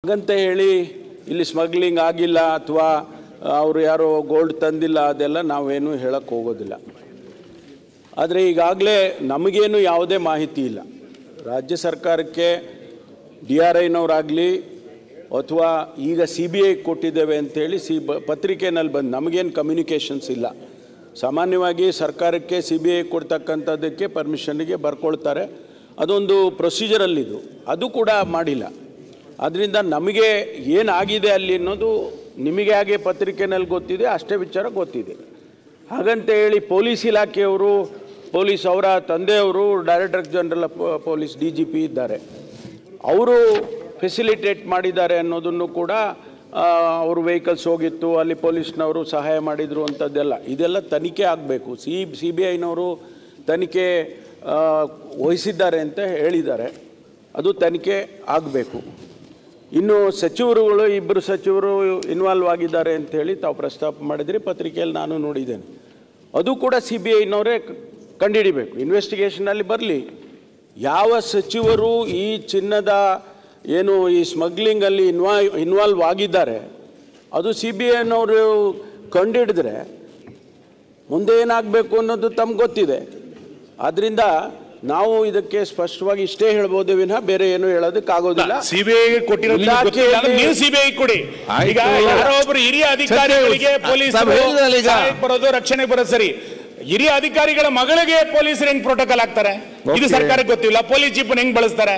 ಹಾಗಂತ ಹೇಳಿ ಇಲ್ಲಿ ಸ್ಮಗ್ಲಿಂಗ್ ಆಗಿಲ್ಲ ಅಥವಾ ಅವರು ಯಾರೋ ಗೋಲ್ಡ್ ತಂದಿಲ್ಲ ಅದೆಲ್ಲ ನಾವೇನು ಹೇಳಕ್ಕೆ ಹೋಗೋದಿಲ್ಲ. ಆದರೆ ಈಗಾಗಲೇ ನಮಗೇನು ಯಾವುದೇ ಮಾಹಿತಿ ಇಲ್ಲ. ರಾಜ್ಯ ಸರ್ಕಾರಕ್ಕೆ DRIನವರಾಗಲಿ ಅಥವಾ ಈಗ CBI ಕೊಟ್ಟಿದ್ದೇವೆ ಅಂತೇಳಿ ಪತ್ರಿಕೆಯಲ್ಲಿ ಬಂದು ನಮಗೇನು ಕಮ್ಯುನಿಕೇಷನ್ಸ್ ಇಲ್ಲ. ಸಾಮಾನ್ಯವಾಗಿ ಸರ್ಕಾರಕ್ಕೆ CBI ಕೊಡ್ತಕ್ಕಂಥದ್ದಕ್ಕೆ ಪರ್ಮಿಷನ್ಗೆ ಬರ್ಕೊಳ್ತಾರೆ, ಅದೊಂದು ಪ್ರೊಸೀಜರಲ್ಲಿದ್ದು ಅದು ಕೂಡ ಮಾಡಿಲ್ಲ. ಅದರಿಂದ ನಮಗೆ ಏನಾಗಿದೆ ಅಲ್ಲಿ ಅನ್ನೋದು ನಿಮಗೆ ಹಾಗೆ ಪತ್ರಿಕೆಯಲ್ಲಿ ಗೊತ್ತಿದೆ, ಅಷ್ಟೇ ವಿಚಾರ ಗೊತ್ತಿದೆ. ಹಾಗಂತ ಹೇಳಿ ಪೊಲೀಸ್ ಇಲಾಖೆಯವರು, ಪೊಲೀಸ್ ಅವರ ತಂದೆಯವರು director general of police DGP ಇದ್ದಾರೆ, ಅವರು ಫೆಸಿಲಿಟೇಟ್ ಮಾಡಿದ್ದಾರೆ ಅನ್ನೋದನ್ನು ಕೂಡ ಅವರು ವೆಹಿಕಲ್ಸ್ ಹೋಗಿತ್ತು, ಅಲ್ಲಿ ಪೊಲೀಸ್ನವರು ಸಹಾಯ ಮಾಡಿದರು ಅಂಥದ್ದೆಲ್ಲ ಇದೆಲ್ಲ ತನಿಖೆ ಆಗಬೇಕು. CBIನವರು ತನಿಖೆ ವಹಿಸಿದ್ದಾರೆ ಅಂತ ಹೇಳಿದ್ದಾರೆ, ಅದು ತನಿಖೆ ಆಗಬೇಕು. ಇನ್ನು ಸಚಿವರುಗಳು, ಇಬ್ಬರು ಸಚಿವರು ಇನ್ವಾಲ್ವ್ ಆಗಿದ್ದಾರೆ ಅಂಥೇಳಿ ತಾವು ಪ್ರಸ್ತಾಪ ಮಾಡಿದ್ರಿ, ಪತ್ರಿಕೆಯಲ್ಲಿ ನಾನು ನೋಡಿದ್ದೇನೆ. ಅದು ಕೂಡ CBIನವರೇ ಕಂಡುಹಿಡಿಬೇಕು, ಇನ್ವೆಸ್ಟಿಗೇಷನಲ್ಲಿ ಬರಲಿ. ಯಾವ ಸಚಿವರು ಈ ಚಿನ್ನದ ಏನು ಈ ಸ್ಮಗ್ಲಿಂಗಲ್ಲಿ ಇನ್ವಾಲ್ವ್ ಆಗಿದ್ದಾರೆ ಅದು CBIನವರು ಕಂಡುಹಿಡಿದ್ರೆ ಮುಂದೆ ಏನಾಗಬೇಕು ಅನ್ನೋದು ತಮ್ಗೆ ಗೊತ್ತಿದೆ. ಆದ್ದರಿಂದ ನಾವು ಇದಕ್ಕೆ ಸ್ಪಷ್ಟವಾಗಿ ಇಷ್ಟೇ ಹೇಳ್ಬೋದು ವಿನಃ ಬೇರೆ ಏನು ಹೇಳೋದಕ್ಕಾಗೋದಿಲ್ಲ. CBI ನೀವು CBI ಕೊಡಿ. ಈಗ ಯಾರೋ ಒಬ್ಬರು ಹಿರಿಯ ಅಧಿಕಾರಿಗಳಿಗೆ ಪೊಲೀಸರು ಬರೋದು, ರಕ್ಷಣೆ ಬರೋದು ಸರಿ. ಹಿರಿಯ ಅಧಿಕಾರಿಗಳ ಮಗಳಿಗೆ ಪೊಲೀಸರು ಹೆಂಗ್ ಪ್ರೋಟೋಕಾಲ್ ಆಗ್ತಾರೆ ಇದು ಸರ್ಕಾರಕ್ಕೆ ಗೊತ್ತಿಲ್ಲ. ಪೊಲೀಸ್ ಜೀಪ್ ಹೆಂಗ್ ಬಳಸ್ತಾರೆ